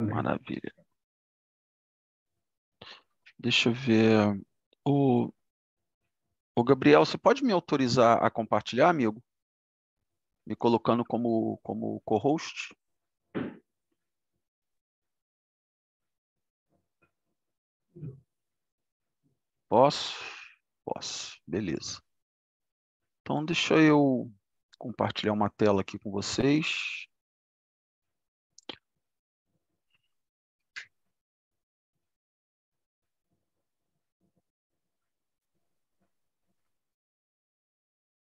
Maravilha. Deixa eu ver. O, o Gabriel, você pode me autorizar a compartilhar, amigo? Me colocando como co-host? Posso? Posso. Beleza. Então, deixa eu compartilhar uma tela aqui com vocês.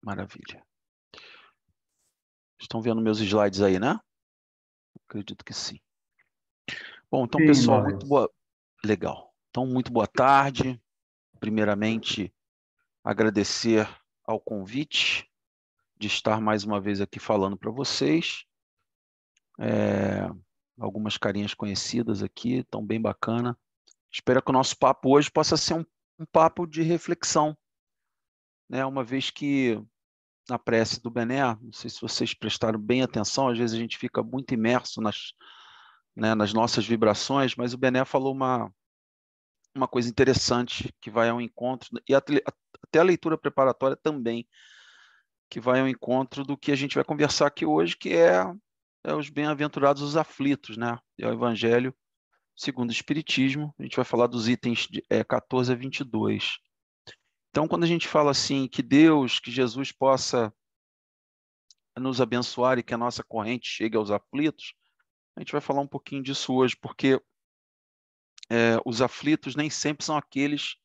Maravilha. Estão vendo meus slides aí, né? Acredito que sim. Bom, então, Sim, pessoal, muito nós. boa. Legal. Então, muito boa tarde. Primeiramente, agradecer ao convite de estar mais uma vez aqui falando para vocês. Algumas carinhas conhecidas aqui, estão bem bacana. Espero que o nosso papo hoje possa ser um papo de reflexão, né? Uma vez que na prece do Bené, não sei se vocês prestaram bem atenção, às vezes a gente fica muito imerso nas nossas vibrações, mas o Bené falou uma coisa interessante que vai ao encontro, e até a leitura preparatória também, que vai ao encontro do que a gente vai conversar aqui hoje, que é os bem-aventurados os aflitos, né? É o Evangelho segundo o Espiritismo. A gente vai falar dos itens 14 a 22. Então, quando a gente fala assim, que Deus, que Jesus possa nos abençoar e que a nossa corrente chegue aos aflitos, a gente vai falar um pouquinho disso hoje, porque os aflitos nem sempre são aqueles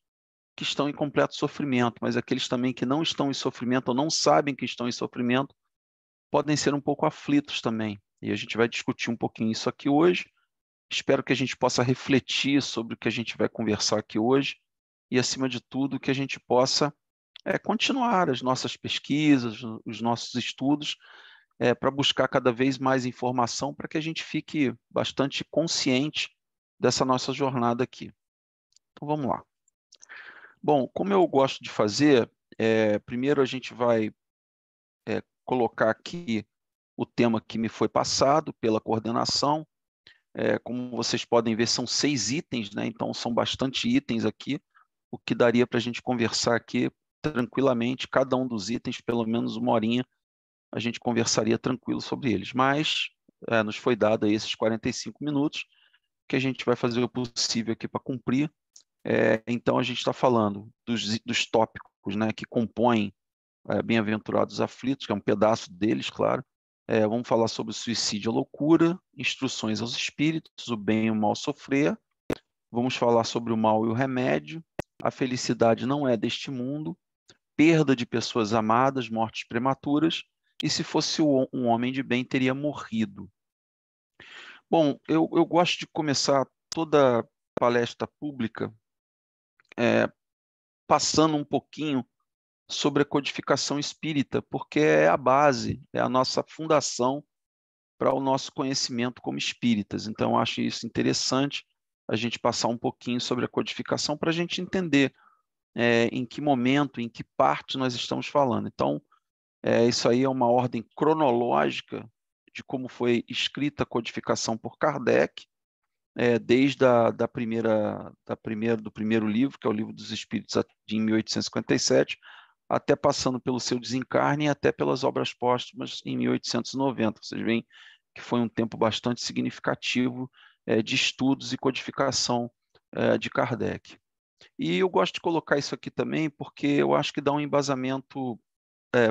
que estão em completo sofrimento, mas aqueles também que não estão em sofrimento ou não sabem que estão em sofrimento, podem ser um pouco aflitos também. E a gente vai discutir um pouquinho isso aqui hoje. Espero que a gente possa refletir sobre o que a gente vai conversar aqui hoje e, acima de tudo, que a gente possa continuar as nossas pesquisas, os nossos estudos, para buscar cada vez mais informação para que a gente fique bastante consciente dessa nossa jornada aqui. Então, vamos lá. Bom, como eu gosto de fazer, primeiro a gente vai colocar aqui o tema que me foi passado pela coordenação. Como vocês podem ver, são 6 itens, né? Então são bastante itens aqui, o que daria para a gente conversar aqui tranquilamente, cada um dos itens, pelo menos uma horinha, a gente conversaria tranquilo sobre eles. Mas nos foi dado aí esses 45 minutos, que a gente vai fazer o possível aqui para cumprir. Então a gente está falando dos tópicos, né, que compõem Bem-aventurados aflitos, que é um pedaço deles, claro. Vamos falar sobre o suicídio e a loucura, instruções aos espíritos, o bem e o mal sofrer. Vamos falar sobre o mal e o remédio. A felicidade não é deste mundo. Perda de pessoas amadas, mortes prematuras. E se fosse um homem de bem, teria morrido. Bom, eu gosto de começar toda palestra pública passando um pouquinho sobre a codificação espírita, porque é a base, é a nossa fundação para o nosso conhecimento como espíritas. Então, eu acho isso interessante a gente passar um pouquinho sobre a codificação para a gente entender em que momento, em que parte nós estamos falando. Então, isso aí é uma ordem cronológica de como foi escrita a codificação por Kardec, desde do primeiro livro, que é o Livro dos Espíritos, de 1857, até passando pelo seu desencarne e até pelas obras póstumas em 1890. Vocês veem que foi um tempo bastante significativo de estudos e codificação de Kardec. E eu gosto de colocar isso aqui também porque eu acho que dá um embasamento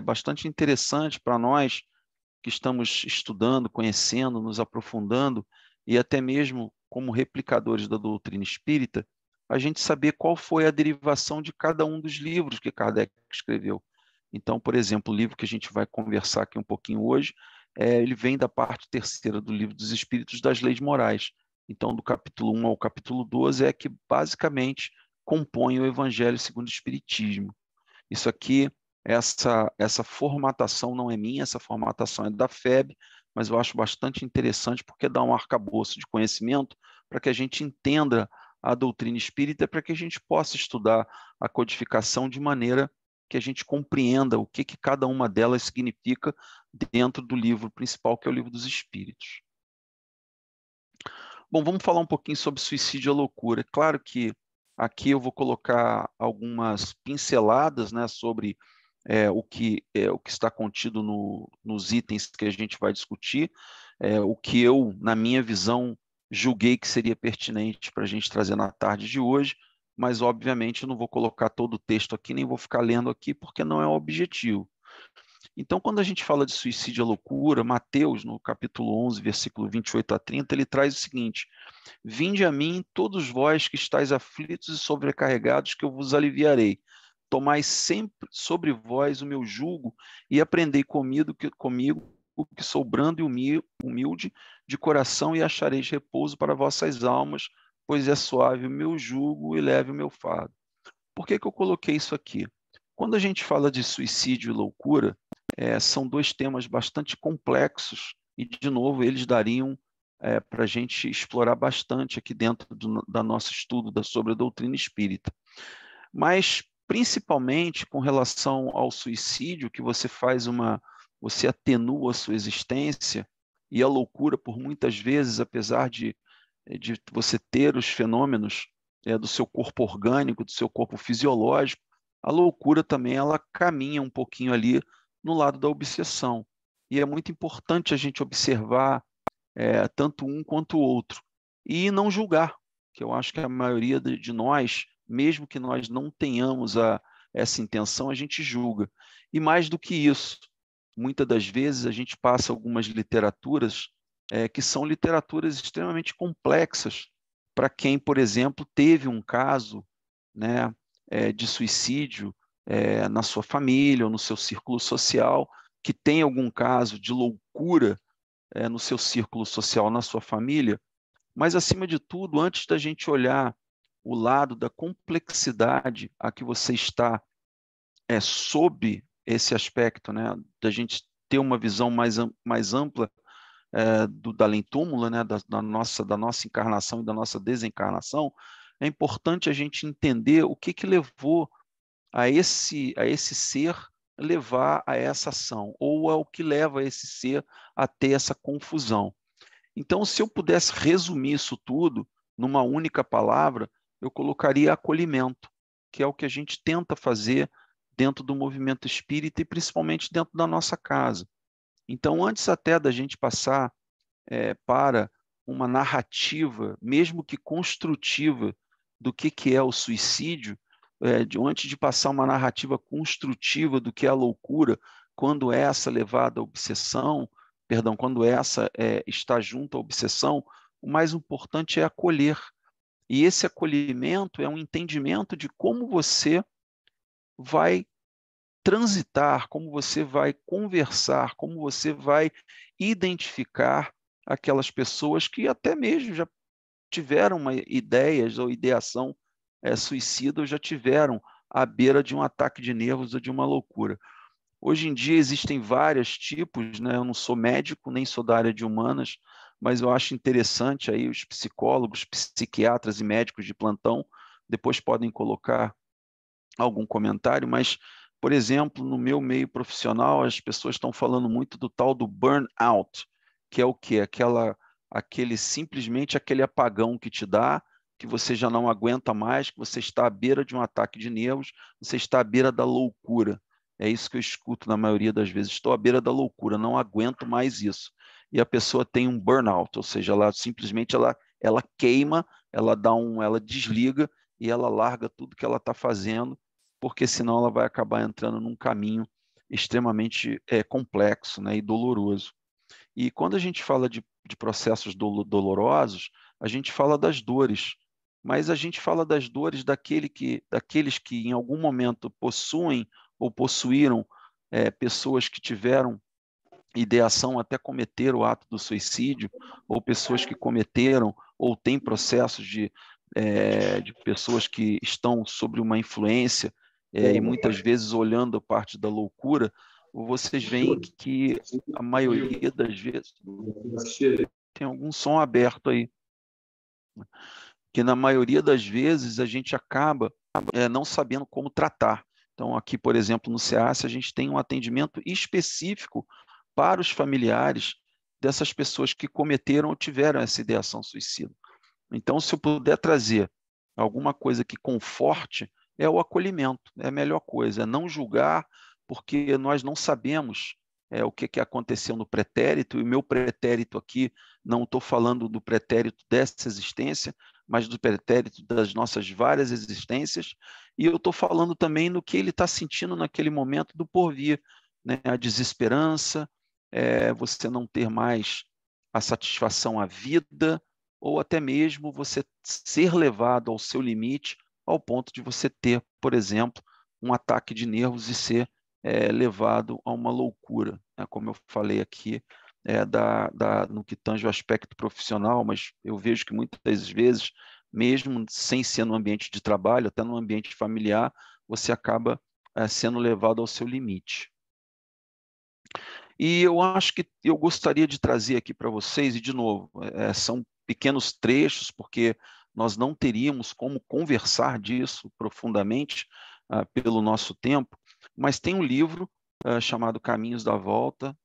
bastante interessante para nós que estamos estudando, conhecendo, nos aprofundando e até mesmo como replicadores da doutrina espírita, a gente saber qual foi a derivação de cada um dos livros que Kardec escreveu. Então, por exemplo, o livro que a gente vai conversar aqui um pouquinho hoje, ele vem da parte terceira do Livro dos Espíritos das Leis Morais. Então, do capítulo 1 ao capítulo 12 é que basicamente compõe o Evangelho segundo o Espiritismo. Isso aqui, essa formatação não é minha, essa formatação é da FEB, mas eu acho bastante interessante porque dá um arcabouço de conhecimento para que a gente entenda a doutrina espírita, para que a gente possa estudar a codificação de maneira que a gente compreenda o que cada uma delas significa dentro do livro principal, que é o Livro dos Espíritos. Bom, vamos falar um pouquinho sobre suicídio e loucura. É claro que aqui eu vou colocar algumas pinceladas, né, sobre o que está contido nos itens que a gente vai discutir, o que eu, na minha visão, julguei que seria pertinente para a gente trazer na tarde de hoje, mas, obviamente, eu não vou colocar todo o texto aqui, nem vou ficar lendo aqui, porque não é o objetivo. Então, quando a gente fala de suicídio e loucura, Mateus, no capítulo 11, versículo 28 a 30, ele traz o seguinte: Vinde a mim, todos vós que estáis aflitos e sobrecarregados, que eu vos aliviarei. Tomai sempre sobre vós o meu jugo e aprendei comigo, que sou brando e humilde de coração, e achareis repouso para vossas almas, pois é suave o meu jugo e leve o meu fardo. Por que que eu coloquei isso aqui? Quando a gente fala de suicídio e loucura, são dois temas bastante complexos e, de novo, eles dariam para a gente explorar bastante aqui dentro da nosso estudo sobre a doutrina espírita. Mas, principalmente com relação ao suicídio, que você atenua a sua existência, e a loucura, por muitas vezes, apesar de você ter os fenômenos do seu corpo orgânico, do seu corpo fisiológico, a loucura também ela caminha um pouquinho ali no lado da obsessão. E é muito importante a gente observar tanto um quanto o outro e não julgar, que eu acho que a maioria de nós, mesmo que nós não tenhamos essa intenção, a gente julga. E mais do que isso, muitas das vezes a gente passa algumas literaturas que são literaturas extremamente complexas para quem, por exemplo, teve um caso, né, de suicídio na sua família ou no seu círculo social, que tem algum caso de loucura no seu círculo social, na sua família, mas, acima de tudo, antes da gente olhar o lado da complexidade a que você está sob esse aspecto, né, da gente ter uma visão mais ampla da além-túmulo, né, da nossa encarnação e da nossa desencarnação, é importante a gente entender o que levou a esse ser levar a essa ação, ou ao que leva esse ser a ter essa confusão. Então, se eu pudesse resumir isso tudo numa única palavra, eu colocaria acolhimento, que é o que a gente tenta fazer dentro do movimento espírita e principalmente dentro da nossa casa. Então, antes até da gente passar para uma narrativa, mesmo que construtiva, do que é o suicídio, antes de passar uma narrativa construtiva do que é a loucura, quando essa levada à obsessão, perdão, quando essa está junto à obsessão, o mais importante é acolher. E esse acolhimento é um entendimento de como você vai transitar, como você vai conversar, como você vai identificar aquelas pessoas que até mesmo já tiveram ideias ou ideação suicida ou já tiveram à beira de um ataque de nervos ou de uma loucura. Hoje em dia existem vários tipos, né? Eu não sou médico, nem sou da área de humanas, mas eu acho interessante aí os psicólogos, psiquiatras e médicos de plantão depois podem colocar algum comentário, mas, por exemplo, no meu meio profissional, as pessoas estão falando muito do tal do burnout, que é o quê? Simplesmente aquele apagão que te dá, que você já não aguenta mais, que você está à beira de um ataque de nervos, você está à beira da loucura. É isso que eu escuto na maioria das vezes. Estou à beira da loucura, não aguento mais isso. E a pessoa tem um burnout, ou seja, ela simplesmente ela queima, ela desliga e ela larga tudo que ela está fazendo, porque senão ela vai acabar entrando num caminho extremamente complexo, né, e doloroso. E quando a gente fala de processos dolorosos, a gente fala das dores, mas a gente fala das dores daqueles que em algum momento possuem ou possuíram pessoas que tiveram ideação até cometer o ato do suicídio, ou pessoas que cometeram ou têm processos de pessoas que estão sobre uma influência e muitas vezes olhando a parte da loucura, vocês veem que a maioria das vezes tem algum som aberto aí, que na maioria das vezes a gente acaba não sabendo como tratar. Então, aqui, por exemplo, no SEAS, a gente tem um atendimento específico para os familiares dessas pessoas que cometeram ou tiveram essa ideação suicida. Então, se eu puder trazer alguma coisa que conforte, é o acolhimento, é a melhor coisa, é não julgar, porque nós não sabemos o que aconteceu no pretérito, e o meu pretérito aqui, não estou falando do pretérito dessa existência, mas do pretérito das nossas várias existências, e eu estou falando também no que ele está sentindo naquele momento do porvir, né? A desesperança, você não ter mais a satisfação à vida, ou até mesmo você ser levado ao seu limite, ao ponto de você ter, por exemplo, um ataque de nervos e ser levado a uma loucura, né? Como eu falei aqui, no que tange o aspecto profissional, mas eu vejo que muitas vezes, mesmo sem ser no ambiente de trabalho, até no ambiente familiar, você acaba sendo levado ao seu limite. E eu acho que eu gostaria de trazer aqui para vocês, e de novo, são pequenos trechos, porque nós não teríamos como conversar disso profundamente pelo nosso tempo, mas tem um livro chamado Caminhos da Volta,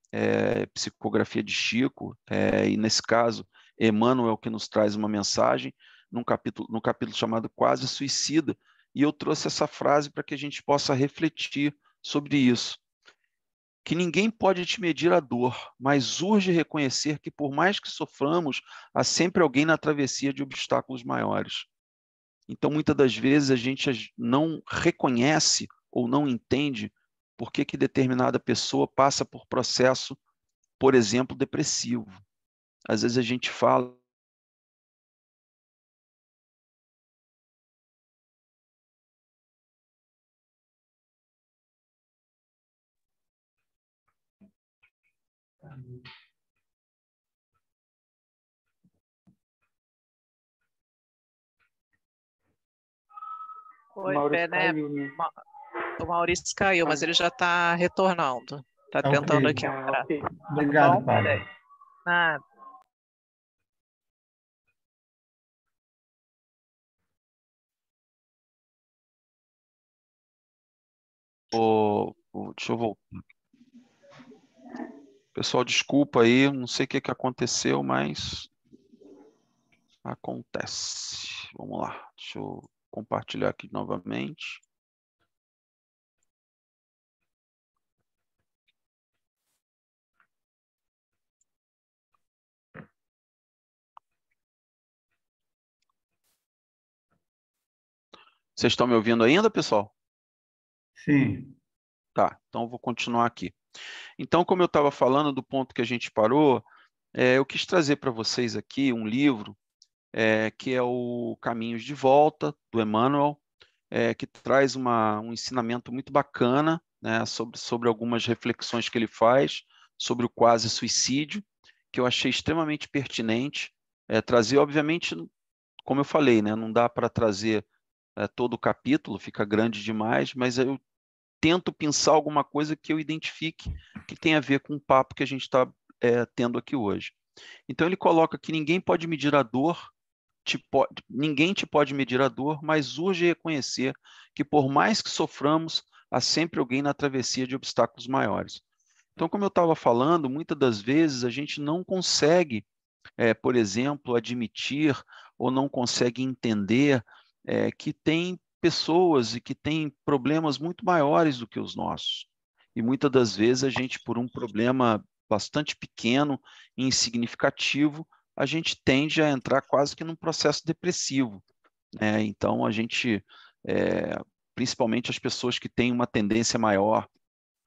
Psicografia de Chico, e nesse caso, Emmanuel que nos traz uma mensagem, no capítulo chamado Quase Suicida, e eu trouxe essa frase para que a gente possa refletir sobre isso. Que ninguém pode te medir a dor, mas urge reconhecer que, por mais que soframos, há sempre alguém na travessia de obstáculos maiores. Então, muitas das vezes, a gente não reconhece ou não entende por que determinada pessoa passa por processo, por exemplo, depressivo. Às vezes a gente fala. Oi, Bené. O Maurício caiu, mas ele já está retornando. Está tentando aqui entrar. Okay. Obrigado, padre. Nada. Deixa eu voltar. Pessoal, desculpa aí, não sei o que aconteceu, mas acontece. Vamos lá, deixa eu compartilhar aqui novamente. Vocês estão me ouvindo ainda, pessoal? Sim. Tá, então eu vou continuar aqui. Então, como eu estava falando do ponto que a gente parou, eu quis trazer para vocês aqui um livro que é o Caminhos de Volta, do Emmanuel, que traz um ensinamento muito bacana, né, sobre algumas reflexões que ele faz sobre o quase suicídio, que eu achei extremamente pertinente. Trazer, obviamente, como eu falei, né, não dá para trazer todo o capítulo, fica grande demais, mas eu tento pensar alguma coisa que eu identifique que tem a ver com o papo que a gente está tendo aqui hoje. Então ele coloca que ninguém pode medir a dor, ninguém te pode medir a dor, mas urge reconhecer que por mais que soframos, há sempre alguém na travessia de obstáculos maiores. Então, como eu estava falando, muitas das vezes a gente não consegue, por exemplo, admitir ou não consegue entender que tem pessoas e que têm problemas muito maiores do que os nossos. E muitas das vezes a gente, por um problema bastante pequeno e insignificativo, a gente tende a entrar quase que num processo depressivo, né? Então, a gente, principalmente as pessoas que têm uma tendência maior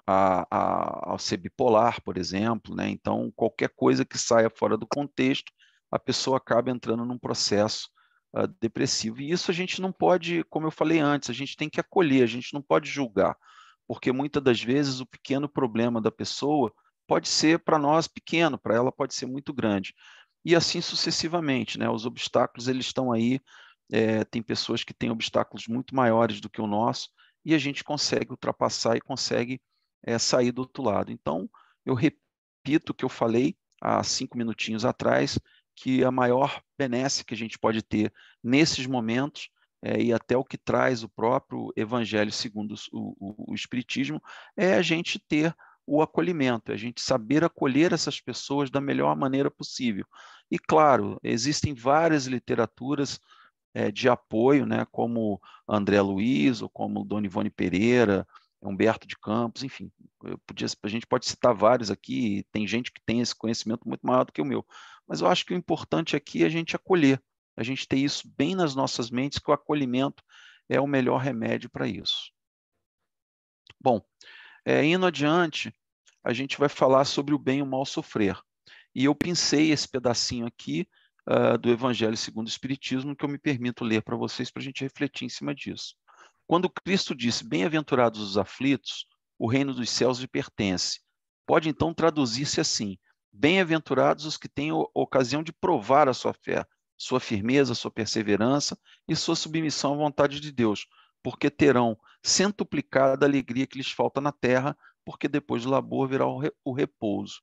a ser bipolar, por exemplo, né? Então, qualquer coisa que saia fora do contexto, a pessoa acaba entrando num processo depressivo. E isso a gente não pode, como eu falei antes, a gente tem que acolher, a gente não pode julgar, porque muitas das vezes o pequeno problema da pessoa pode ser para nós pequeno, para ela pode ser muito grande. E assim sucessivamente, né? Os obstáculos eles estão aí, tem pessoas que têm obstáculos muito maiores do que o nosso, e a gente consegue ultrapassar e consegue sair do outro lado. Então, eu repito o que eu falei há 5 minutinhos atrás, que a maior benesse que a gente pode ter nesses momentos, e até o que traz o próprio Evangelho segundo o Espiritismo, é a gente ter o acolhimento, é a gente saber acolher essas pessoas da melhor maneira possível. E, claro, existem várias literaturas de apoio, né, como André Luiz, ou como Dona Ivone Pereira, Humberto de Campos, enfim, a gente pode citar vários aqui, tem gente que tem esse conhecimento muito maior do que o meu, mas eu acho que o importante aqui é a gente acolher, a gente ter isso bem nas nossas mentes, que o acolhimento é o melhor remédio para isso. Bom, indo adiante, a gente vai falar sobre o bem e o mal sofrer. E eu pensei esse pedacinho aqui do Evangelho segundo o Espiritismo, que eu me permito ler para vocês, para a gente refletir em cima disso. Quando Cristo disse, bem-aventurados os aflitos, o reino dos céus lhe pertence. Pode então traduzir-se assim, bem-aventurados os que têm ocasião de provar a sua fé, sua firmeza, sua perseverança e sua submissão à vontade de Deus, porque terão centuplicada a alegria que lhes falta na terra, porque depois do labor virá o repouso.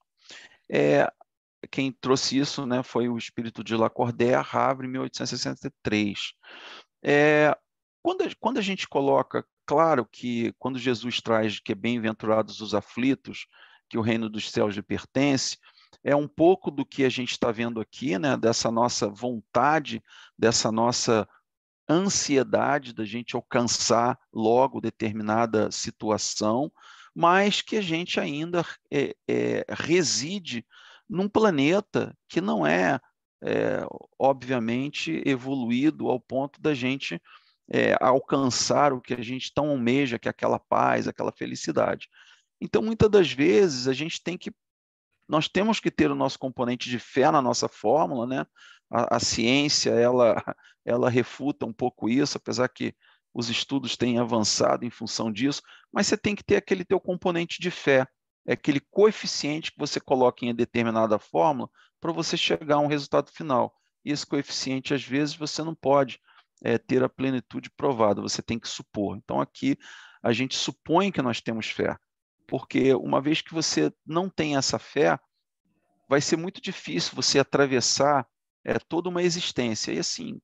Quem trouxe isso, né, foi o espírito de Lacordaire, Havre, em 1863. Quando a gente coloca, claro que quando Jesus traz que é bem-aventurados os aflitos, que o reino dos céus lhe pertence, é um pouco do que a gente está vendo aqui, né, dessa nossa vontade, dessa nossa ansiedade da gente alcançar logo determinada situação, mas que a gente ainda reside num planeta que não obviamente, evoluído ao ponto da gente alcançar o que a gente tão almeja, que é aquela paz, aquela felicidade. Então, muitas das vezes, nós temos que ter o nosso componente de fé na nossa fórmula, né? A ciência, ela refuta um pouco isso, apesar que os estudos têm avançado em função disso, mas você tem que ter aquele teu componente de fé, aquele coeficiente que você coloca em determinada fórmula para você chegar a um resultado final. E esse coeficiente, às vezes, você não pode ter a plenitude provada, você tem que supor. Então, aqui, a gente supõe que nós temos fé, porque uma vez que você não tem essa fé, vai ser muito difícil você atravessar toda uma existência. E assim,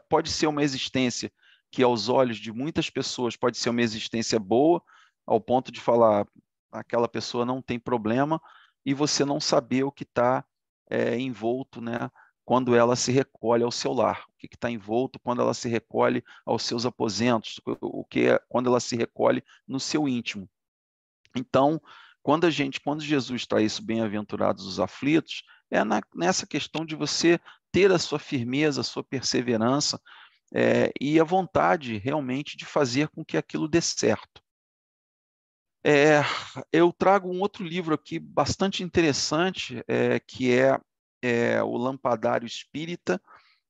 pode ser uma existência que aos olhos de muitas pessoas pode ser uma existência boa, ao ponto de falar, aquela pessoa não tem problema, e você não saber o que está envolto, né, quando ela se recolhe ao seu lar, o que está envolto quando ela se recolhe aos seus aposentos, quando ela se recolhe no seu íntimo. Então, quando Jesus traz isso, bem-aventurados os aflitos, nessa questão de você ter a sua firmeza, a sua perseverança e a vontade realmente de fazer com que aquilo dê certo. Eu trago um outro livro aqui bastante interessante, que é O Lampadário Espírita.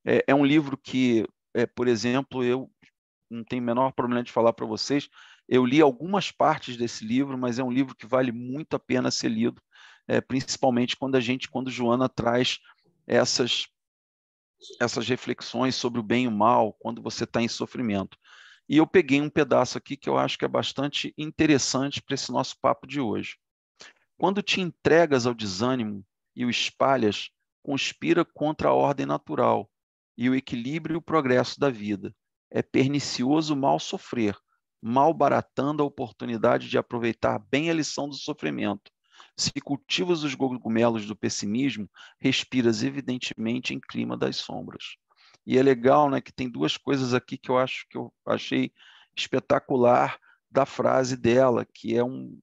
É um livro que, por exemplo, eu não tenho o menor problema de falar para vocês, eu li algumas partes desse livro, mas é um livro que vale muito a pena ser lido, principalmente quando Joana traz essas reflexões sobre o bem e o mal, quando você está em sofrimento. E eu peguei um pedaço aqui que eu acho que é bastante interessante para esse nosso papo de hoje. Quando te entregas ao desânimo e o espalhas, conspira contra a ordem natural e o equilíbrio e o progresso da vida. É pernicioso o mal sofrer, malbaratando a oportunidade de aproveitar bem a lição do sofrimento. Se cultivas os cogumelos do pessimismo, respiras evidentemente em clima das sombras. E é legal, né, que tem duas coisas aqui que eu achei espetacular da frase dela, que é um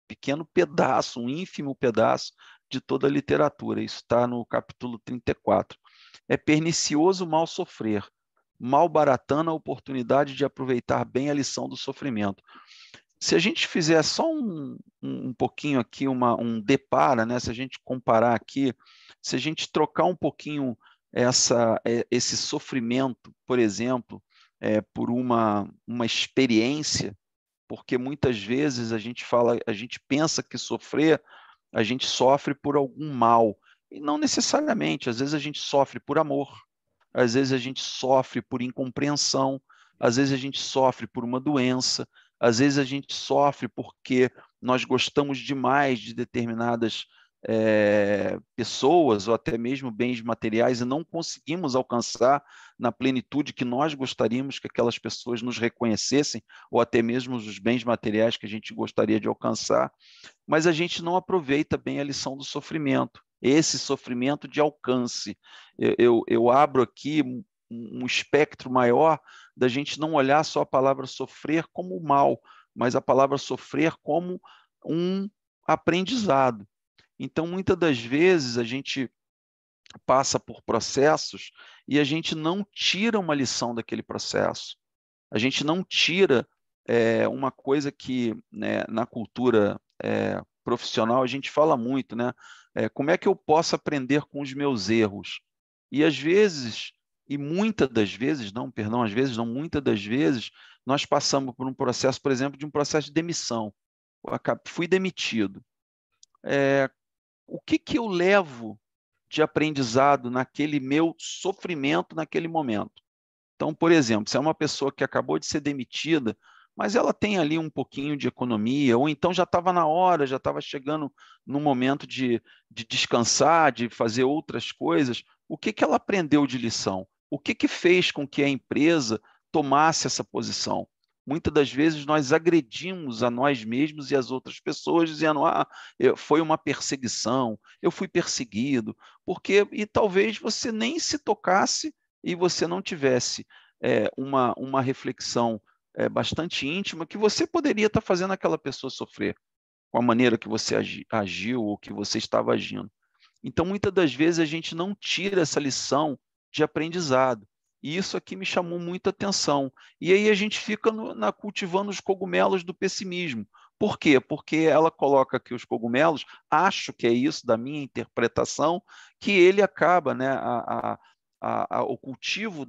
pequeno pedaço, um ínfimo pedaço de toda a literatura. Isso está no capítulo 34. É pernicioso o mal sofrer, malbaratando a oportunidade de aproveitar bem a lição do sofrimento. Se a gente fizer só um pouquinho aqui, um depara, né? Se a gente comparar aqui, se a gente trocar um pouquinho esse sofrimento, por exemplo, por uma experiência, porque muitas vezes a gente pensa que a gente sofre por algum mal, e não necessariamente, às vezes a gente sofre por amor, às vezes a gente sofre por incompreensão, às vezes a gente sofre por uma doença, às vezes a gente sofre porque nós gostamos demais de determinadas pessoas ou até mesmo bens materiais e não conseguimos alcançar na plenitude que nós gostaríamos que aquelas pessoas nos reconhecessem, ou até mesmo os bens materiais que a gente gostaria de alcançar, mas a gente não aproveita bem a lição do sofrimento, esse sofrimento de alcance. Eu abro aqui um espectro maior da gente não olhar só a palavra sofrer como mal, mas a palavra sofrer como um aprendizado. Então, muitas das vezes, a gente passa por processos e a gente não tira uma lição daquele processo. A gente não tira uma coisa que, né, na cultura profissional a gente fala muito, né? Como é que eu posso aprender com os meus erros? E às vezes, e muitas das vezes, não, perdão, às vezes não, muitas das vezes, nós passamos por um processo, por exemplo, de um processo de demissão. Fui demitido. O que eu levo de aprendizado naquele meu sofrimento naquele momento? Então, por exemplo, se é uma pessoa que acabou de ser demitida, mas ela tem ali um pouquinho de economia, ou então já estava na hora, já estava chegando no momento de descansar, de fazer outras coisas, o que ela aprendeu de lição? O que fez com que a empresa tomasse essa posição? Muitas das vezes nós agredimos a nós mesmos e as outras pessoas, dizendo: foi uma perseguição, eu fui perseguido, porque e talvez você nem se tocasse e você não tivesse uma reflexão bastante íntima que você poderia estar fazendo aquela pessoa sofrer com a maneira que você agiu ou que você estava agindo. Então, muitas das vezes, a gente não tira essa lição de aprendizado. E isso aqui me chamou muita atenção. E aí a gente fica cultivando os cogumelos do pessimismo. Por quê? Porque ela coloca que os cogumelos, acho que é isso da minha interpretação, que ele acaba, né, o cultivo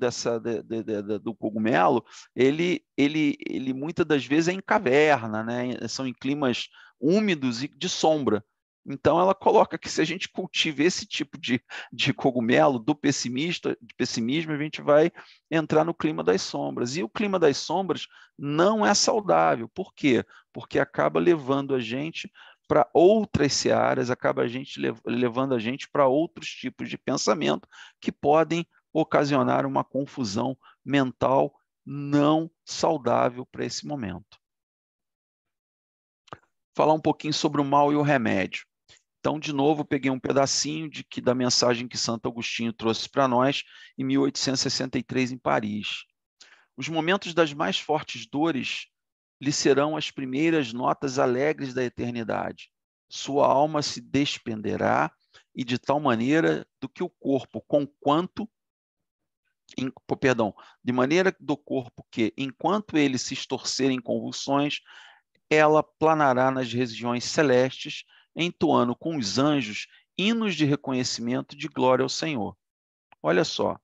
do cogumelo, ele muitas das vezes é em caverna, né? São em climas úmidos e de sombra. Então, ela coloca que se a gente cultiva esse tipo de cogumelo de pessimismo, a gente vai entrar no clima das sombras. E o clima das sombras não é saudável. Por quê? Porque acaba levando a gente para outras searas, acaba levando a gente para outros tipos de pensamento que podem ocasionar uma confusão mental não saudável para esse momento. Falar um pouquinho sobre o mal e o remédio. Então, de novo, peguei um pedacinho da mensagem que Santo Agostinho trouxe para nós em 1863 em Paris. Os momentos das mais fortes dores lhe serão as primeiras notas alegres da eternidade. Sua alma se despenderá e de tal maneira do que o corpo, de maneira do corpo que, enquanto ele se estorcer em convulsões, ela planará nas regiões celestes, entoando com os anjos hinos de reconhecimento de glória ao Senhor. Olha só,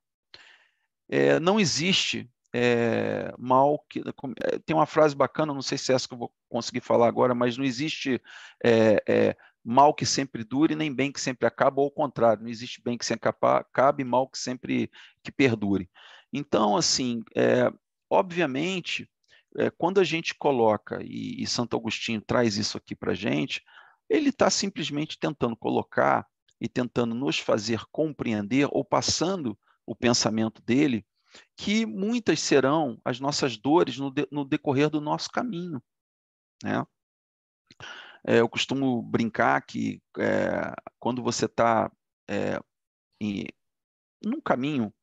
não existe mal que... Tem uma frase bacana, não sei se é essa que eu vou conseguir falar agora, mas não existe mal que sempre dure, nem bem que sempre acaba, ou ao contrário, não existe bem que sempre acabe, mal que sempre que perdure. Então, assim, obviamente, quando a gente coloca, e Santo Agostinho traz isso aqui para a gente, ele está simplesmente tentando colocar e tentando nos fazer compreender, ou passando o pensamento dele, que muitas serão as nossas dores no decorrer do nosso caminho, né? Eu costumo brincar que quando você está num caminho,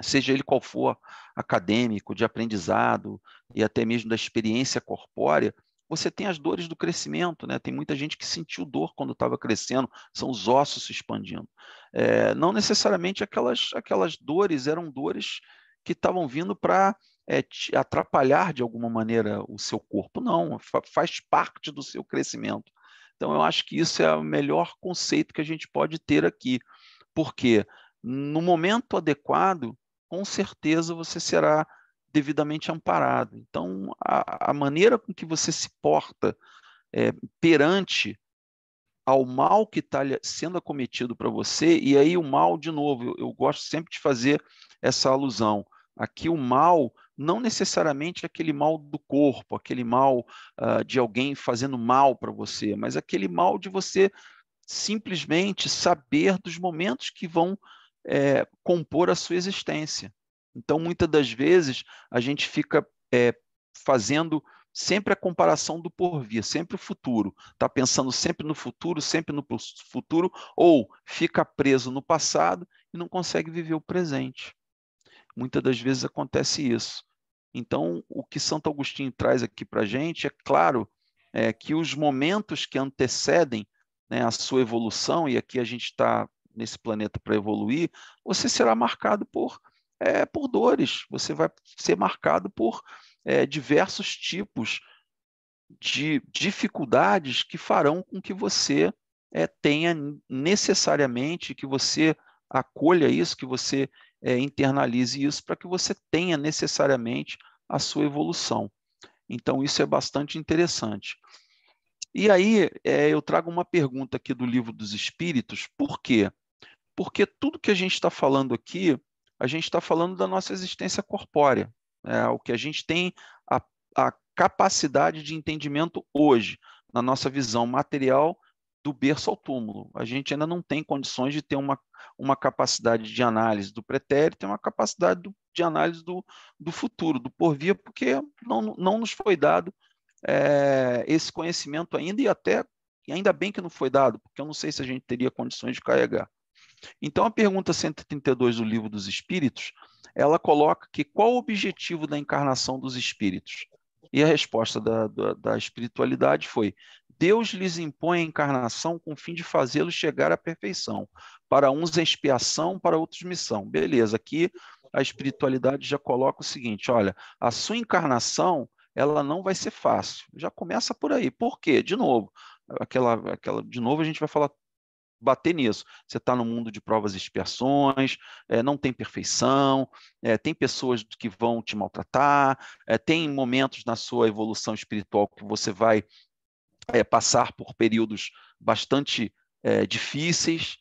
seja ele qual for, acadêmico, de aprendizado e até mesmo da experiência corpórea, você tem as dores do crescimento, né? Tem muita gente que sentiu dor quando estava crescendo, são os ossos se expandindo. Não necessariamente aquelas dores eram dores que estavam vindo para atrapalhar de alguma maneira o seu corpo, não, faz parte do seu crescimento. Então, eu acho que isso é o melhor conceito que a gente pode ter aqui, porque no momento adequado, com certeza você será devidamente amparado. Então, a maneira com que você se porta perante ao mal que está sendo acometido para você, e aí o mal, de novo, eu gosto sempre de fazer essa alusão. Aqui o mal, não necessariamente aquele mal do corpo, aquele mal de alguém fazendo mal para você, mas aquele mal de você simplesmente saber dos momentos que vão compor a sua existência. Então, muitas das vezes, a gente fica fazendo sempre a comparação do porvir, sempre o futuro. Está pensando sempre no futuro, ou fica preso no passado e não consegue viver o presente. Muitas das vezes acontece isso. Então, o que Santo Agostinho traz aqui para a gente é claro que os momentos que antecedem, né, a sua evolução, e aqui a gente está nesse planeta para evoluir, você será marcado por dores, você vai ser marcado por diversos tipos de dificuldades que farão com que você tenha necessariamente, que você acolha isso, que você internalize isso, para que você tenha necessariamente a sua evolução. Então, isso é bastante interessante. E aí, eu trago uma pergunta aqui do Livro dos Espíritos. Por quê? Porque tudo que a gente está falando aqui, a gente está falando da nossa existência corpórea, o que a gente tem a capacidade de entendimento hoje, na nossa visão material, do berço ao túmulo. A gente ainda não tem condições de ter uma capacidade de análise do pretérito e uma capacidade de análise do futuro, do porvir, porque não nos foi dado esse conhecimento ainda, e ainda bem que não foi dado, porque eu não sei se a gente teria condições de carregar. Então, a pergunta 132 do Livro dos Espíritos, ela coloca que qual o objetivo da encarnação dos espíritos? E a resposta da espiritualidade foi: Deus lhes impõe a encarnação com o fim de fazê-los chegar à perfeição. Para uns é expiação, para outros missão. Beleza, aqui a espiritualidade já coloca o seguinte: olha, a sua encarnação ela não vai ser fácil. Já começa por aí. Por quê? De novo, de novo a gente vai falar, bater nisso. Você está no mundo de provas e expiações, não tem perfeição, tem pessoas que vão te maltratar, tem momentos na sua evolução espiritual que você vai passar por períodos bastante difíceis,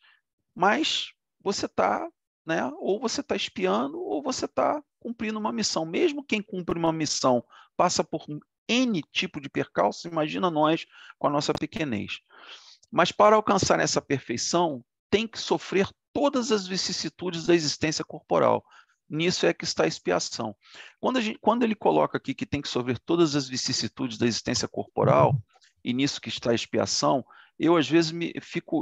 mas você está, né, ou você está espiando, ou você está cumprindo uma missão. Mesmo quem cumpre uma missão passa por um N tipo de percalço, imagina nós com a nossa pequenez. Mas para alcançar essa perfeição, tem que sofrer todas as vicissitudes da existência corporal. Nisso é que está a expiação. Quando ele coloca aqui que tem que sofrer todas as vicissitudes da existência corporal, e nisso que está a expiação, eu às vezes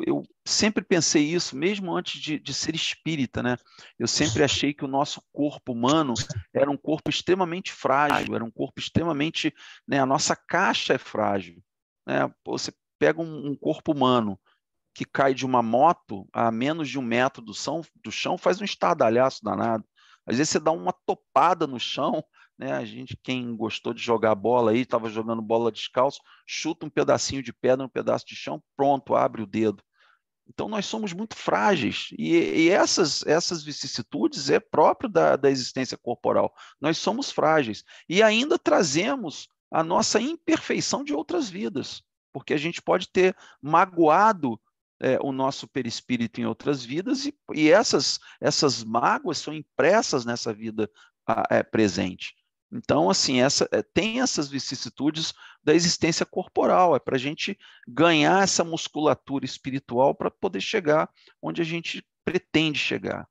eu sempre pensei isso, mesmo antes de ser espírita, né? Eu sempre achei que o nosso corpo humano era um corpo extremamente frágil, era um corpo extremamente, né? A nossa caixa é frágil, né? Você pega um corpo humano que cai de uma moto a menos de 1 metro do chão, faz um estardalhaço danado. Às vezes você dá uma topada no chão, né? A gente, quem gostou de jogar bola aí, estava jogando bola descalço, chuta um pedacinho de pedra, um pedaço de chão, pronto, abre o dedo. Então, nós somos muito frágeis, e essas vicissitudes é próprio da existência corporal. Nós somos frágeis, e ainda trazemos a nossa imperfeição de outras vidas, porque a gente pode ter magoado o nosso perispírito em outras vidas, e essas mágoas são impressas nessa vida presente. Então, assim, tem essas vicissitudes da existência corporal, é para a gente ganhar essa musculatura espiritual para poder chegar onde a gente pretende chegar.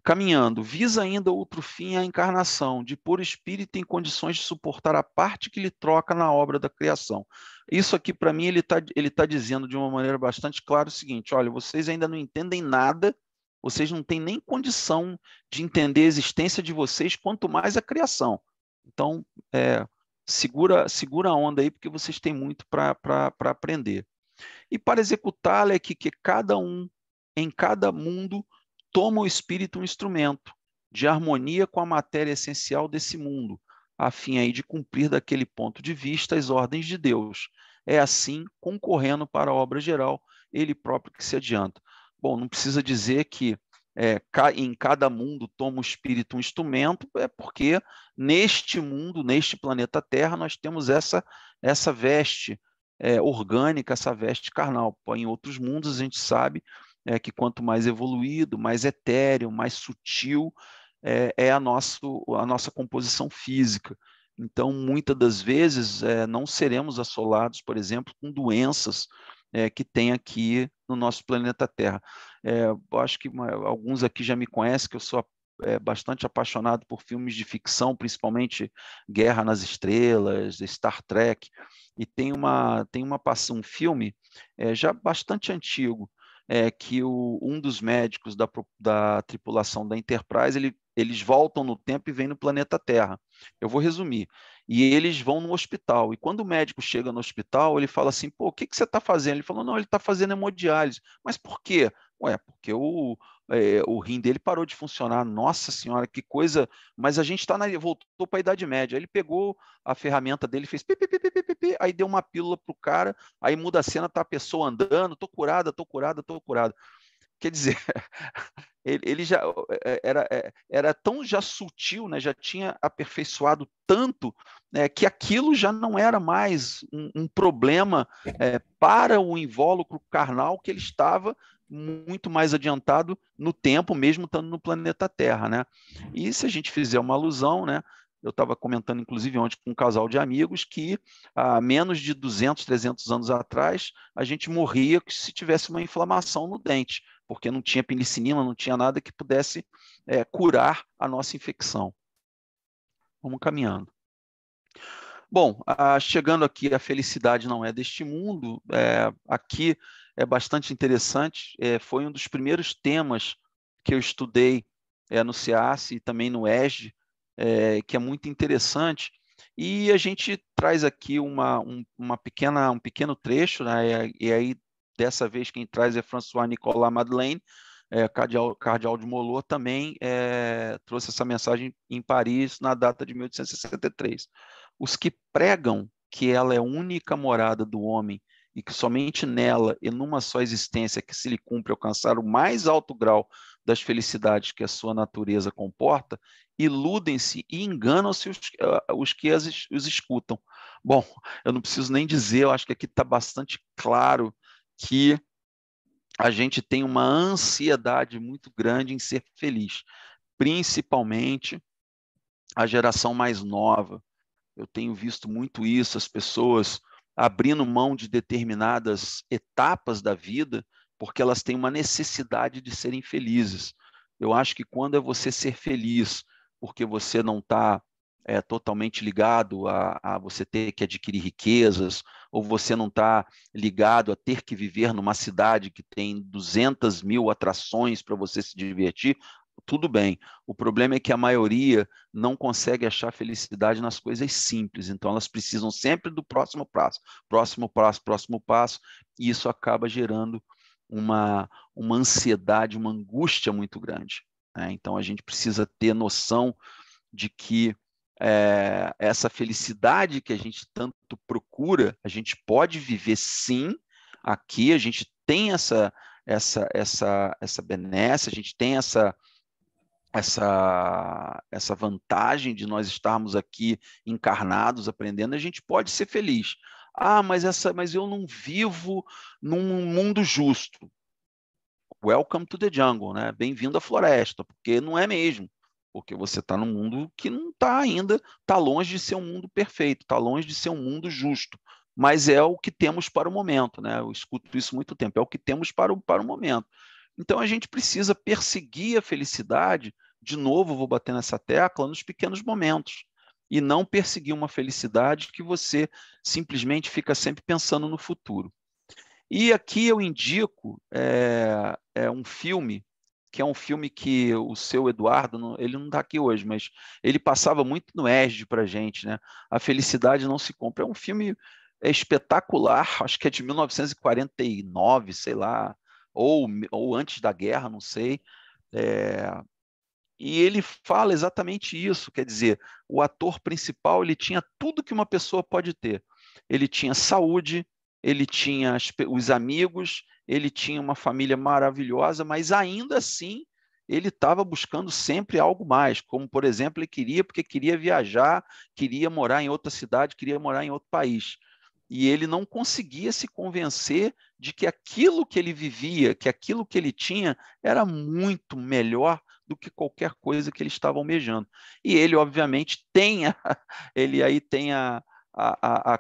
Caminhando, visa ainda outro fim a encarnação, de pôr o espírito em condições de suportar a parte que lhe troca na obra da criação. Isso aqui, para mim, ele tá dizendo de uma maneira bastante clara o seguinte: olha, vocês ainda não entendem nada, vocês não têm nem condição de entender a existência de vocês, quanto mais a criação. Então, segura a onda aí, porque vocês têm muito para aprender. E para executá-la é que cada um, em cada mundo, toma o espírito um instrumento de harmonia com a matéria essencial desse mundo, a fim aí de cumprir daquele ponto de vista as ordens de Deus. É assim, concorrendo para a obra geral, ele próprio que se adianta. Bom, não precisa dizer que em cada mundo toma o espírito um instrumento, é porque neste mundo, neste planeta Terra, nós temos essa veste orgânica, essa veste carnal. Em outros mundos a gente sabe que quanto mais evoluído, mais etéreo, mais sutil é a nossa composição física. Então, muitas das vezes, não seremos assolados, por exemplo, com doenças que tem aqui no nosso planeta Terra. Eu acho que alguns aqui já me conhecem, que eu sou bastante apaixonado por filmes de ficção, principalmente Guerra nas Estrelas, Star Trek, e tem um filme já bastante antigo, que um dos médicos da tripulação da Enterprise, eles voltam no tempo e vêm no planeta Terra. Eu vou resumir. E eles vão no hospital. E quando o médico chega no hospital, ele fala assim, pô, o que você está fazendo? Ele falou, não, ele está fazendo hemodiálise. Mas por quê? Ué, porque o rim dele parou de funcionar. Nossa senhora, que coisa. Mas a gente voltou para a Idade Média. Ele pegou a ferramenta dele, fez pi, pi, pi, pi, pi, pi, aí deu uma pílula para o cara, aí muda a cena, tá a pessoa andando, tô curada, tô curada, tô curada. Quer dizer, ele já era tão já sutil, né, já tinha aperfeiçoado tanto, né, que aquilo já não era mais um problema para o invólucro carnal, que ele estava muito mais adiantado no tempo, mesmo estando no planeta Terra, né? E se a gente fizer uma alusão, né, eu estava comentando, inclusive, ontem com um casal de amigos, que há menos de 200, 300 anos atrás, a gente morria se tivesse uma inflamação no dente, porque não tinha penicilina, não tinha nada que pudesse curar a nossa infecção. Vamos caminhando. Bom, chegando aqui, a felicidade não é deste mundo. Aqui é bastante interessante. Foi um dos primeiros temas que eu estudei no CEAS e também no ESG, que é muito interessante. E a gente traz aqui um pequeno trecho, né? E aí, dessa vez, quem traz é François Nicolas Madeleine, cardeal de Molot, também trouxe essa mensagem em Paris na data de 1863. Os que pregam que ela é a única morada do homem e que somente nela e numa só existência que se lhe cumpre alcançar o mais alto grau das felicidades que a sua natureza comporta, iludem-se e enganam-se os que os escutam. Bom, eu não preciso nem dizer, eu acho que aqui está bastante claro que a gente tem uma ansiedade muito grande em ser feliz, principalmente a geração mais nova. Eu tenho visto muito isso, as pessoas abrindo mão de determinadas etapas da vida porque elas têm uma necessidade de serem felizes. Eu acho que quando é você ser feliz porque você não está totalmente ligado a você ter que adquirir riquezas, ou você não está ligado a ter que viver numa cidade que tem 200 mil atrações para você se divertir, tudo bem. O problema é que a maioria não consegue achar felicidade nas coisas simples, então elas precisam sempre do próximo passo, próximo passo, e isso acaba gerando uma ansiedade, uma angústia muito grande, né? Então a gente precisa ter noção de que essa felicidade que a gente tanto procura, a gente pode viver sim aqui, a gente tem essa benesse, a gente tem essa vantagem de nós estarmos aqui encarnados, aprendendo, a gente pode ser feliz. Ah, mas eu não vivo num mundo justo. Welcome to the jungle, né? Bem-vindo à floresta, porque não é mesmo. Porque você está num mundo que não está ainda, está longe de ser um mundo perfeito, está longe de ser um mundo justo. Mas é o que temos para o momento, né? Eu escuto isso há muito tempo, é o que temos para o momento. Então a gente precisa perseguir a felicidade, de novo, vou bater nessa tecla, nos pequenos momentos, e não perseguir uma felicidade que você simplesmente fica sempre pensando no futuro. E aqui eu indico um filme, que é um filme que o seu Eduardo, ele não está aqui hoje, mas ele passava muito no ESG para a gente, né? A Felicidade Não Se Compra. É um filme espetacular, acho que é de 1949, sei lá, ou antes da guerra, não sei. E ele fala exatamente isso, quer dizer, o ator principal, ele tinha tudo que uma pessoa pode ter. Ele tinha saúde, ele tinha os amigos, ele tinha uma família maravilhosa, mas ainda assim ele estava buscando sempre algo mais, como, por exemplo, ele queria, porque queria viajar, queria morar em outra cidade, queria morar em outro país. E ele não conseguia se convencer de que aquilo que ele vivia, que aquilo que ele tinha, era muito melhor do que qualquer coisa que ele estava almejando. E ele, obviamente, ele aí tem a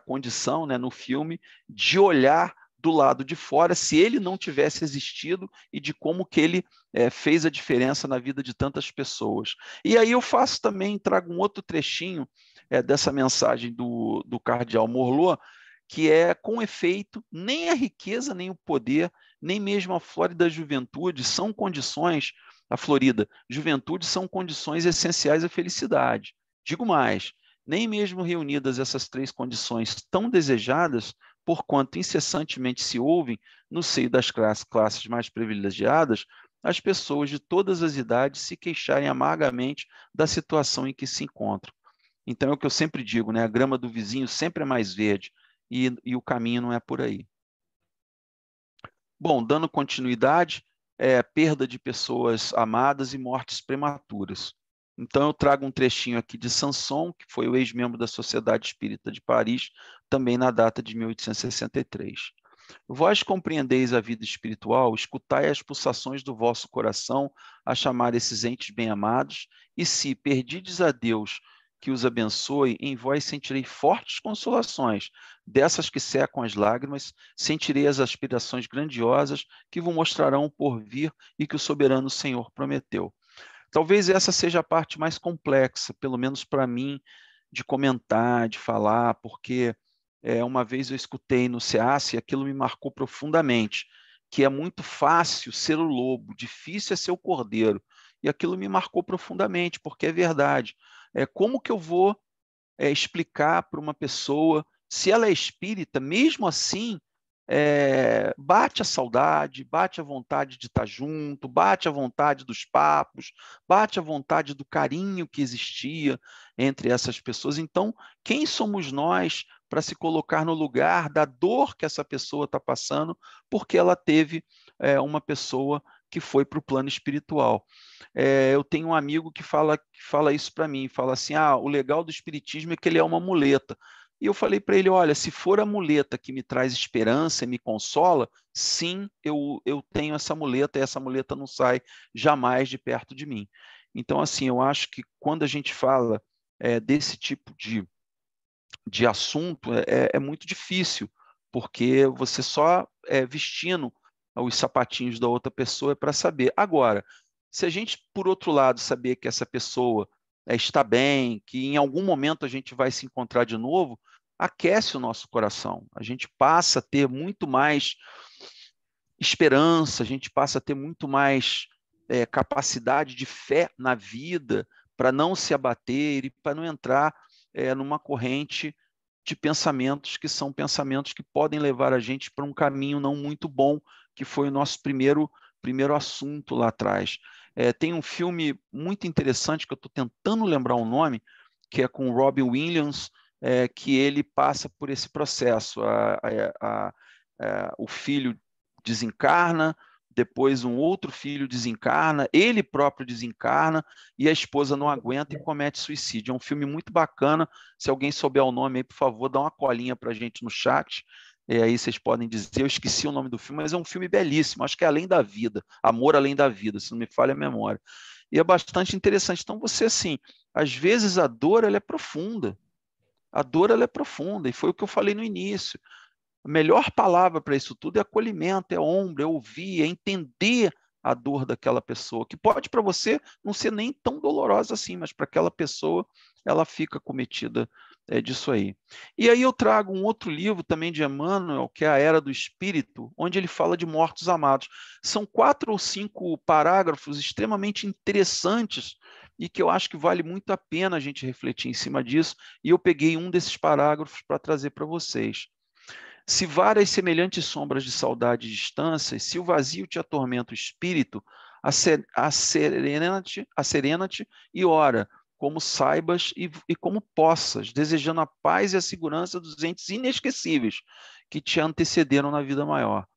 condição, né, no filme, de olhar do lado de fora, se ele não tivesse existido e de como que ele fez a diferença na vida de tantas pessoas. E aí eu faço também, trago um outro trechinho dessa mensagem do cardeal Morlot, que é, com efeito, nem a riqueza, nem o poder, nem mesmo a flórida juventude são condições, a florida juventude são condições essenciais à felicidade. Digo mais, nem mesmo reunidas essas três condições tão desejadas, porquanto incessantemente se ouvem, no seio das classes mais privilegiadas, as pessoas de todas as idades se queixarem amargamente da situação em que se encontram. Então é o que eu sempre digo, né? A grama do vizinho sempre é mais verde, e o caminho não é por aí. Bom, dando continuidade, perda de pessoas amadas e mortes prematuras. Então eu trago um trechinho aqui de Sanson, que foi o ex-membro da Sociedade Espírita de Paris, também na data de 1863. Vós compreendeis a vida espiritual, escutai as pulsações do vosso coração a chamar esses entes bem-amados, e se perdides a Deus que os abençoe, em vós sentirei fortes consolações, dessas que secam as lágrimas, sentirei as aspirações grandiosas que vos mostrarão o porvir e que o soberano Senhor prometeu. Talvez essa seja a parte mais complexa, pelo menos para mim, de comentar, de falar, porque uma vez eu escutei no SEAS e aquilo me marcou profundamente, que é muito fácil ser o lobo, difícil é ser o cordeiro. E aquilo me marcou profundamente, porque é verdade. Como que eu vou explicar para uma pessoa, se ela é espírita, mesmo assim, bate a saudade, bate a vontade de estar junto, bate a vontade dos papos, bate a vontade do carinho que existia entre essas pessoas. Então, quem somos nós para se colocar no lugar da dor que essa pessoa está passando, porque ela teve uma pessoa que foi para o plano espiritual? Eu tenho um amigo que fala isso para mim, fala assim, o legal do espiritismo é que ele é uma muleta. E eu falei para ele, olha, se for a muleta que me traz esperança e me consola, sim, eu tenho essa muleta, e essa muleta não sai jamais de perto de mim. Então, assim, eu acho que quando a gente fala desse tipo de assunto, é muito difícil, porque você só vestindo os sapatinhos da outra pessoa para saber. Agora, se a gente, por outro lado, saber que essa pessoa está bem, que em algum momento a gente vai se encontrar de novo, aquece o nosso coração. A gente passa a ter muito mais esperança, a gente passa a ter muito mais capacidade de fé na vida, para não se abater e para não entrar numa corrente de pensamentos que são pensamentos que podem levar a gente para um caminho não muito bom, que foi o nosso primeiro assunto lá atrás. Tem um filme muito interessante, que eu estou tentando lembrar o nome, que é com o Robin Williams, que ele passa por esse processo. O filho desencarna, depois um outro filho desencarna, ele próprio desencarna, e a esposa não aguenta e comete suicídio. É um filme muito bacana. Se alguém souber o nome aí, por favor, dá uma colinha para a gente no chat. Aí vocês podem dizer, eu esqueci o nome do filme, mas é um filme belíssimo, acho que é Além da Vida, Amor Além da Vida, se não me falha a memória. E é bastante interessante. Então você, assim, às vezes a dor ela é profunda. A dor ela é profunda, e foi o que eu falei no início. A melhor palavra para isso tudo é acolhimento, é ombro, é ouvir, é entender a dor daquela pessoa, que pode para você não ser nem tão dolorosa assim, mas para aquela pessoa ela fica cometida disso aí. E aí eu trago um outro livro também de Emmanuel, que é A Era do Espírito, onde ele fala de mortos amados. São 4 ou 5 parágrafos extremamente interessantes e que eu acho que vale muito a pena a gente refletir em cima disso, e eu peguei um desses parágrafos para trazer para vocês. Se várias semelhantes sombras de saudade e distância, se o vazio te atormenta o espírito, acerena-te e ora, como saibas e como possas, desejando a paz e a segurança dos entes inesquecíveis que te antecederam na vida maior.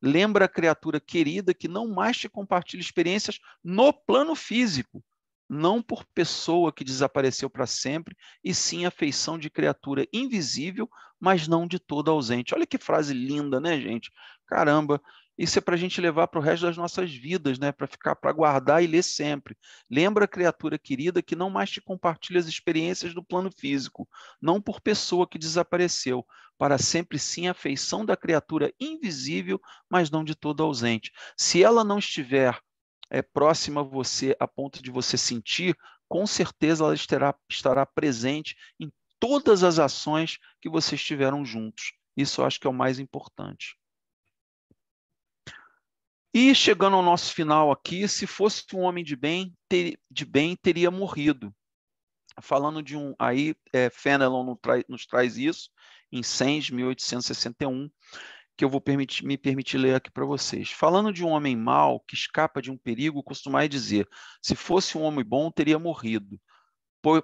Lembra a criatura querida que não mais te compartilha experiências no plano físico, não por pessoa que desapareceu para sempre, e sim a feição de criatura invisível, mas não de toda ausente. Olha que frase linda, né, gente? Caramba, Isso é para a gente levar para o resto das nossas vidas, né? Para guardar e ler sempre. Lembra, criatura querida, que não mais te compartilha as experiências do plano físico, não por pessoa que desapareceu, para sempre sim a feição da criatura invisível, mas não de todo ausente. Se ela não estiver próxima a você, a ponto de você sentir, com certeza ela estará presente em todas as ações que vocês tiveram juntos. Isso eu acho que é o mais importante. E chegando ao nosso final aqui, se fosse um homem de bem, teria morrido. Falando de um, aí Fenelon nos traz isso, em Sens, 1861, que eu vou me permitir ler aqui para vocês. Falando de um homem mau que escapa de um perigo, costumai dizer, se fosse um homem bom, teria morrido.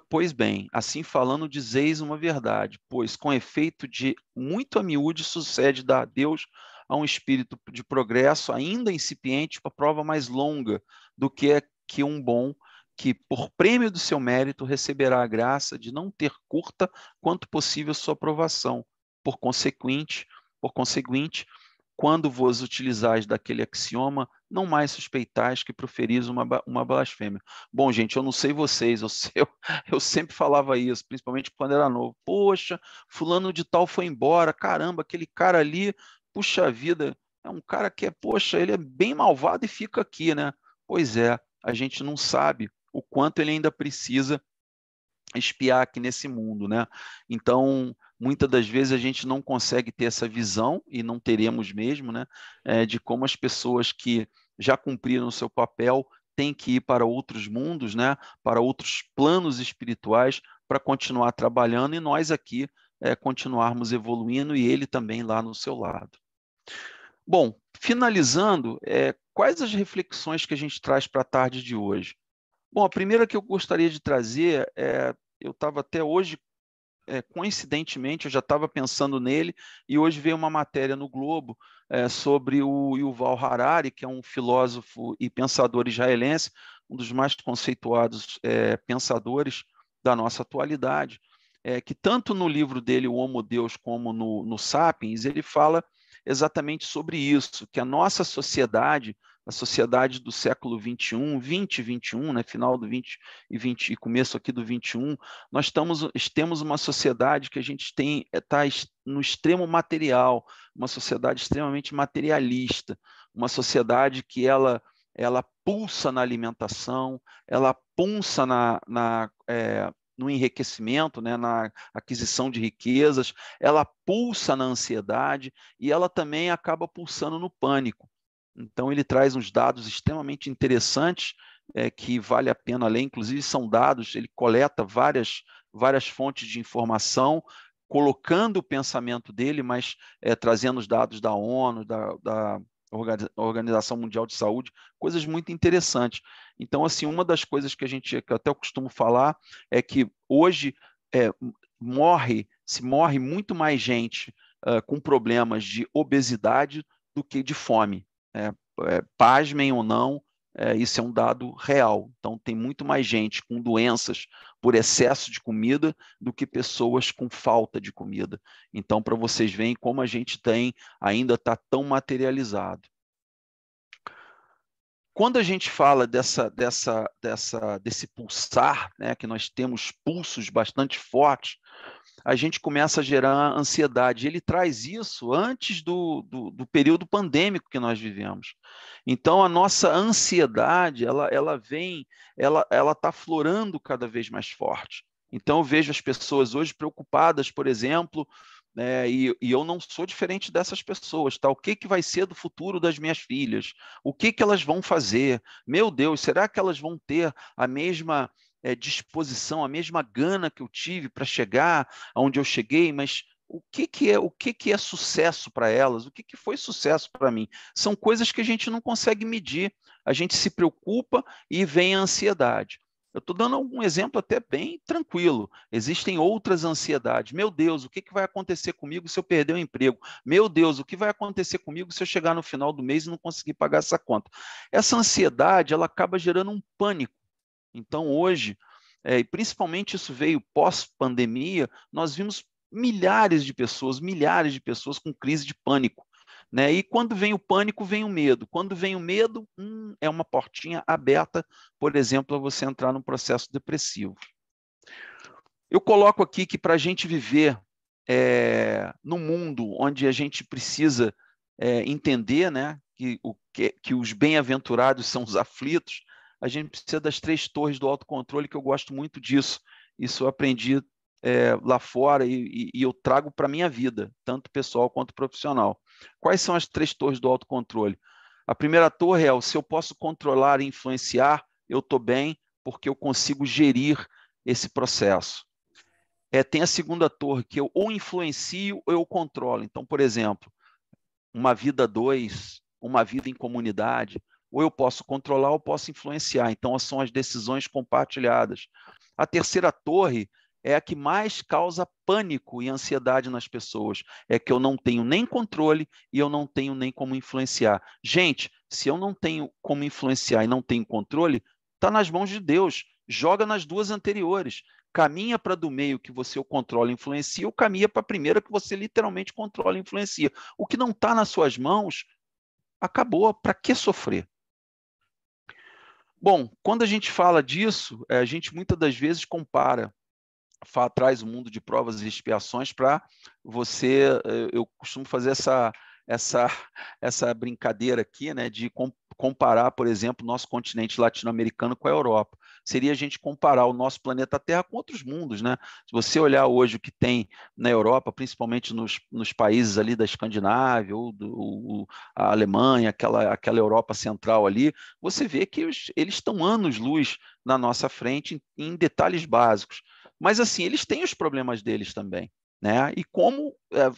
Pois bem, assim falando, dizeis uma verdade, pois com efeito de muito a miúde sucede dar a Deus a um espírito de progresso ainda incipiente para prova mais longa do que um bom que, por prêmio do seu mérito, receberá a graça de não ter curta quanto possível sua aprovação. Por conseguinte, quando vos utilizais daquele axioma, não mais suspeitais que proferis uma blasfêmia. Bom, gente, eu não sei vocês, eu sempre falava isso, principalmente quando era novo. Poxa, fulano de tal foi embora, caramba, aquele cara ali, puxa vida, é um cara que poxa, ele é bem malvado e fica aqui, né? Pois é, a gente não sabe o quanto ele ainda precisa espiar aqui nesse mundo, né? Então, muitas das vezes a gente não consegue ter essa visão, e não teremos mesmo, né? De como as pessoas que já cumpriram o seu papel têm que ir para outros mundos, né? Para outros planos espirituais, para continuar trabalhando, e nós aqui continuarmos evoluindo, e ele também lá no seu lado. Bom, finalizando, quais as reflexões que a gente traz para a tarde de hoje? Bom, a primeira que eu gostaria de trazer eu estava até hoje, coincidentemente, eu já estava pensando nele, e hoje veio uma matéria no Globo sobre o Yuval Harari, que é um filósofo e pensador israelense, um dos mais conceituados pensadores da nossa atualidade, que tanto no livro dele, O Homo Deus, como no Sapiens, ele fala exatamente sobre isso, que a nossa sociedade, a sociedade do século XXI, 2021, né, final do 20 e começo aqui do 21, nós temos uma sociedade que a gente está no extremo material, uma sociedade extremamente materialista, uma sociedade que ela pulsa na alimentação, ela pulsa no enriquecimento, né, na aquisição de riquezas, ela pulsa na ansiedade e ela também acaba pulsando no pânico. Então, ele traz uns dados extremamente interessantes que vale a pena ler, inclusive são dados, ele coleta várias fontes de informação, colocando o pensamento dele, mas trazendo os dados da ONU, da Organização Mundial de Saúde, coisas muito interessantes. Então, assim, uma das coisas que eu até costumo falar é que hoje se morre muito mais gente com problemas de obesidade do que de fome. Pasmem ou não, isso é um dado real. Então, tem muito mais gente com doenças por excesso de comida do que pessoas com falta de comida. Então, para vocês verem como a gente ainda está tão materializado. Quando a gente fala desse pulsar, né, que nós temos pulsos bastante fortes, a gente começa a gerar ansiedade. Ele traz isso antes do período pandêmico que nós vivemos. Então, a nossa ansiedade, ela está florando cada vez mais forte. Então, eu vejo as pessoas hoje preocupadas, por exemplo, e eu não sou diferente dessas pessoas, tá? O que vai ser do futuro das minhas filhas? O que elas vão fazer? Meu Deus, será que elas vão ter a mesma disposição, a mesma gana que eu tive para chegar aonde eu cheguei? Mas o que é sucesso para elas? O que foi sucesso para mim? São coisas que a gente não consegue medir. A gente se preocupa e vem a ansiedade. Eu estou dando um exemplo até bem tranquilo. Existem outras ansiedades. Meu Deus, o que vai acontecer comigo se eu perder o emprego? Meu Deus, o que vai acontecer comigo se eu chegar no final do mês e não conseguir pagar essa conta? Essa ansiedade, ela acaba gerando um pânico. Então, hoje, e principalmente isso veio pós-pandemia, nós vimos milhares de pessoas com crise de pânico. né? E quando vem o pânico, vem o medo. Quando vem o medo, é uma portinha aberta, por exemplo, a você entrar num processo depressivo. Eu coloco aqui que para a gente viver num mundo onde a gente precisa entender, né, que os bem-aventurados são os aflitos, a gente precisa das 3 torres do autocontrole, que eu gosto muito disso. Isso eu aprendi lá fora e eu trago para a minha vida, tanto pessoal quanto profissional. Quais são as 3 torres do autocontrole? A primeira torre é se eu posso controlar e influenciar, eu estou bem, porque eu consigo gerir esse processo. Tem a segunda torre, que eu ou influencio ou eu controlo. Então, por exemplo, uma vida 2, uma vida em comunidade, ou eu posso controlar ou posso influenciar. Então, são as decisões compartilhadas. A terceira torre é a que mais causa pânico e ansiedade nas pessoas. É que eu não tenho nem controle e eu não tenho nem como influenciar. Gente, se eu não tenho como influenciar e não tenho controle, está nas mãos de Deus. Joga nas 2 anteriores. Caminha para do meio que você o controla e influencia, ou caminha para a primeira que você literalmente controla e influencia. O que não está nas suas mãos, acabou. Para que sofrer? Bom, quando a gente fala disso, a gente muitas das vezes compara, traz o mundo de provas e expiações para você. Eu costumo fazer essa brincadeira aqui, né, de comparar, por exemplo, o nosso continente latino-americano com a Europa. Seria a gente comparar o nosso planeta Terra com outros mundos, né? Se você olhar hoje o que tem na Europa, principalmente nos países ali da Escandinávia, ou a Alemanha, aquela Europa central ali, você vê que eles estão anos-luz na nossa frente em detalhes básicos. Mas, assim, eles têm os problemas deles também, né? E como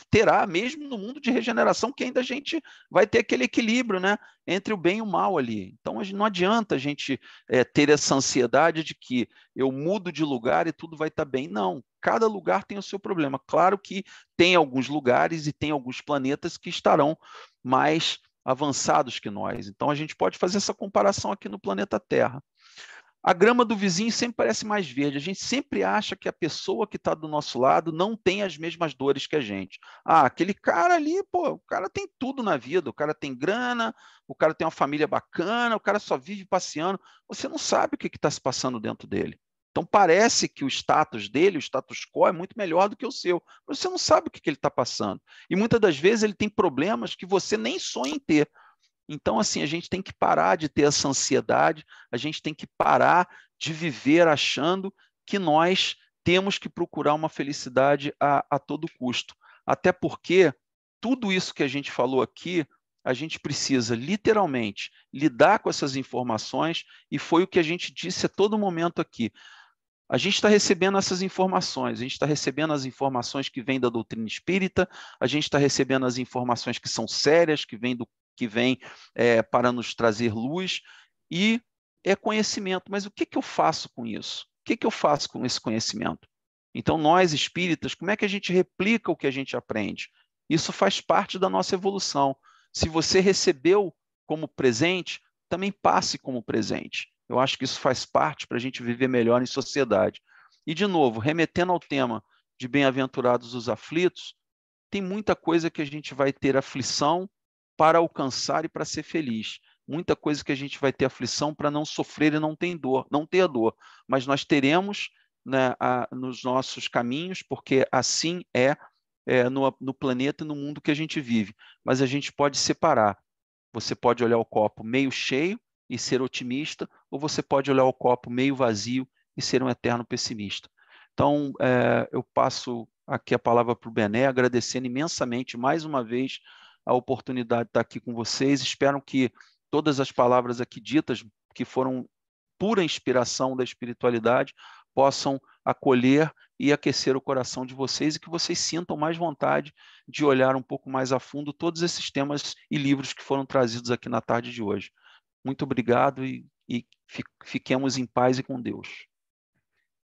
terá, mesmo no mundo de regeneração, que ainda a gente vai ter aquele equilíbrio, né, entre o bem e o mal ali. Então, não adianta a gente ter essa ansiedade de que eu mudo de lugar e tudo vai estar bem. Não, cada lugar tem o seu problema. Claro que tem alguns lugares e tem alguns planetas que estarão mais avançados que nós. Então, a gente pode fazer essa comparação aqui no planeta Terra. A grama do vizinho sempre parece mais verde. A gente sempre acha que a pessoa que está do nosso lado não tem as mesmas dores que a gente. Ah, aquele cara ali, pô, o cara tem tudo na vida. O cara tem grana, o cara tem uma família bacana, o cara só vive passeando. Você não sabe o que está se passando dentro dele. Então parece que o status dele, o status quo, é muito melhor do que o seu. Mas você não sabe o que ele está passando. E muitas das vezes ele tem problemas que você nem sonha em ter. Então, assim, a gente tem que parar de ter essa ansiedade, a gente tem que parar de viver achando que nós temos que procurar uma felicidade a todo custo. Até porque tudo isso que a gente falou aqui, a gente precisa literalmente lidar com essas informações, e foi o que a gente disse a todo momento aqui. A gente está recebendo essas informações, a gente está recebendo as informações que vêm da doutrina espírita, a gente está recebendo as informações que são sérias, que vêm para nos trazer luz, e é conhecimento. Mas o que eu faço com isso? O que eu faço com esse conhecimento? Então, nós espíritas, como é que a gente replica o que a gente aprende? Isso faz parte da nossa evolução. Se você recebeu como presente, também passe como presente. Eu acho que isso faz parte para a gente viver melhor em sociedade. E, de novo, remetendo ao tema de bem-aventurados os aflitos, tem muita coisa que a gente vai ter aflição para alcançar e para ser feliz. Muita coisa que a gente vai ter aflição para não sofrer e não ter a dor. Mas nós teremos, né, nos nossos caminhos, porque assim no planeta e no mundo que a gente vive. Mas a gente pode separar. Você pode olhar o copo meio cheio e ser otimista, ou você pode olhar o copo meio vazio e ser um eterno pessimista. Então, eu passo aqui a palavra para o Bené, agradecendo imensamente mais uma vez a oportunidade de estar aqui com vocês. Espero que todas as palavras aqui ditas, que foram pura inspiração da espiritualidade, possam acolher e aquecer o coração de vocês, e que vocês sintam mais vontade de olhar um pouco mais a fundo todos esses temas e livros que foram trazidos aqui na tarde de hoje. Muito obrigado e fiquemos em paz e com Deus.